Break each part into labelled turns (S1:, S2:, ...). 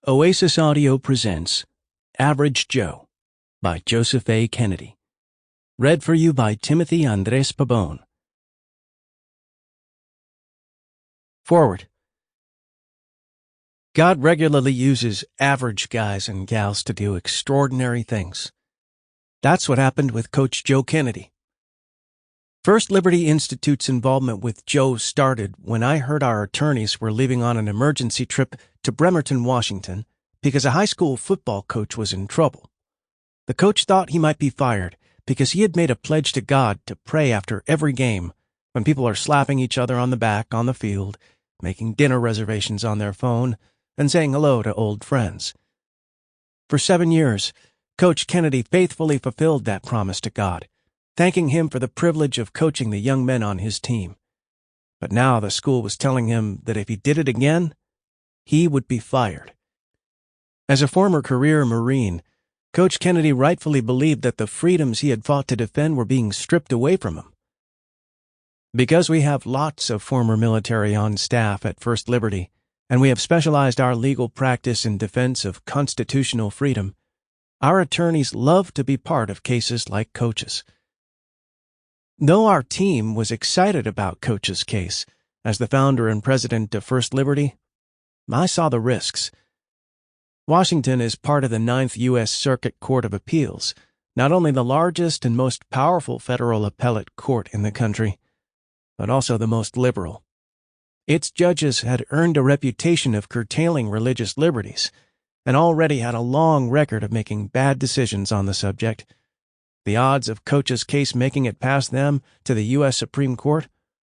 S1: Oasis Audio presents Average Joe by Joseph A. Kennedy. Read for you by Timothy Andrés Pabon. Forward. God regularly uses average guys and gals to do extraordinary things. That's what happened with Coach Joe Kennedy. First Liberty Institute's involvement with Joe started when I heard our attorneys were leaving on an emergency trip to Bremerton, Washington, because a high school football coach was in trouble. The coach thought he might be fired because he had made a pledge to God to pray after every game when people are slapping each other on the back on the field, making dinner reservations on their phone, and saying hello to old friends. For 7 years, Coach Kennedy faithfully fulfilled that promise to God, thanking him for the privilege of coaching the young men on his team. But now the school was telling him that if he did it again, he would be fired. As a former career Marine, Coach Kennedy rightfully believed that the freedoms he had fought to defend were being stripped away from him. Because we have lots of former military on staff at First Liberty, and we have specialized our legal practice in defense of constitutional freedom, our attorneys love to be part of cases like Coach's. Though our team was excited about Coach's case, as the founder and president of First Liberty, I saw the risks. Washington is part of the 9th U.S. Circuit Court of Appeals, not only the largest and most powerful federal appellate court in the country, but also the most liberal. Its judges had earned a reputation of curtailing religious liberties, and already had a long record of making bad decisions on the subject. The odds of Coach's case making it past them to the U.S. Supreme Court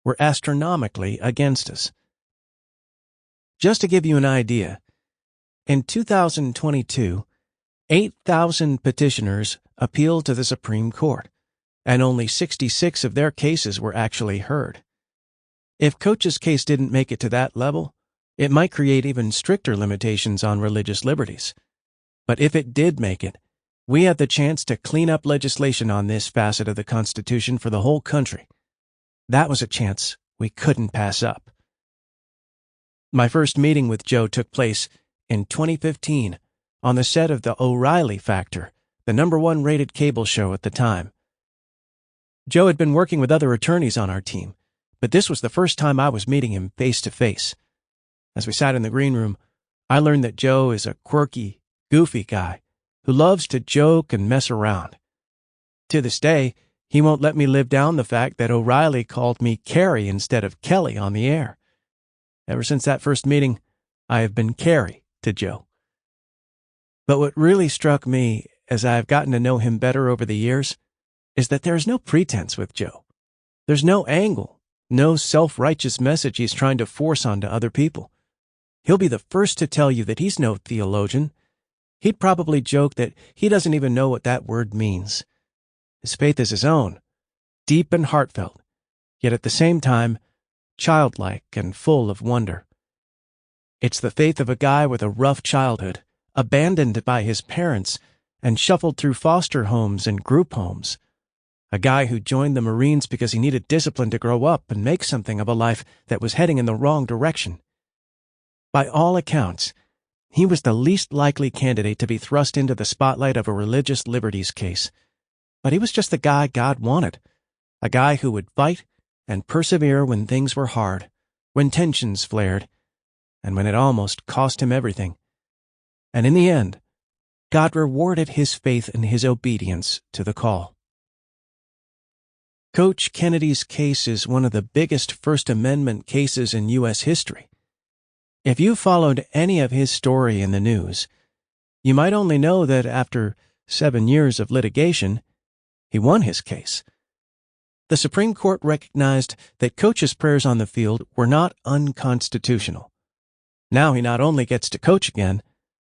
S1: were astronomically against us. Just to give you an idea, in 2022, 8,000 petitioners appealed to the Supreme Court, and only 66 of their cases were actually heard. If Coach's case didn't make it to that level, it might create even stricter limitations on religious liberties. But if it did make it, we had the chance to clean up legislation on this facet of the Constitution for the whole country. That was a chance we couldn't pass up. My first meeting with Joe took place in 2015 on the set of the O'Reilly Factor, the #1 rated cable show at the time. Joe had been working with other attorneys on our team, but this was the first time I was meeting him face to face. As we sat in the green room, I learned that Joe is a quirky, goofy guy who loves to joke and mess around. To this day, he won't let me live down the fact that O'Reilly called me Carrie instead of Kelly on the air. Ever since that first meeting, I have been Carrie to Joe. But what really struck me as I have gotten to know him better over the years is that there is no pretense with Joe. There's no angle, no self-righteous message he's trying to force onto other people. He'll be the first to tell you that he's no theologian. He'd probably joke that he doesn't even know what that word means. His faith is his own, deep and heartfelt, yet at the same time, childlike and full of wonder. It's the faith of a guy with a rough childhood, abandoned by his parents, and shuffled through foster homes and group homes. A guy who joined the Marines because he needed discipline to grow up and make something of a life that was heading in the wrong direction. By all accounts, he was the least likely candidate to be thrust into the spotlight of a religious liberties case. But he was just the guy God wanted, a guy who would fight and persevere when things were hard, when tensions flared, and when it almost cost him everything. And in the end, God rewarded his faith and his obedience to the call. Coach Kennedy's case is one of the biggest First Amendment cases in U.S. history. If you followed any of his story in the news, you might only know that after 7 years of litigation, he won his case. The Supreme Court recognized that Coach's prayers on the field were not unconstitutional. Now he not only gets to coach again,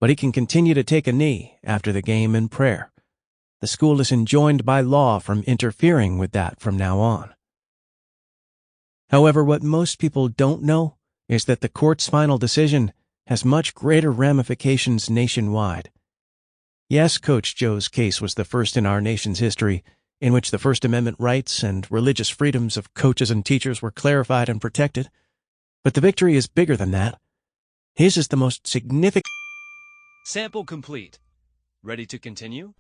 S1: but he can continue to take a knee after the game in prayer. The school is enjoined by law from interfering with that from now on. However, what most people don't know is that the court's final decision has much greater ramifications nationwide. Yes, Coach Joe's case was the first in our nation's history in which the First Amendment rights and religious freedoms of coaches and teachers were clarified and protected, but the victory is bigger than that. His is the most significant
S2: Sample complete. Ready to continue?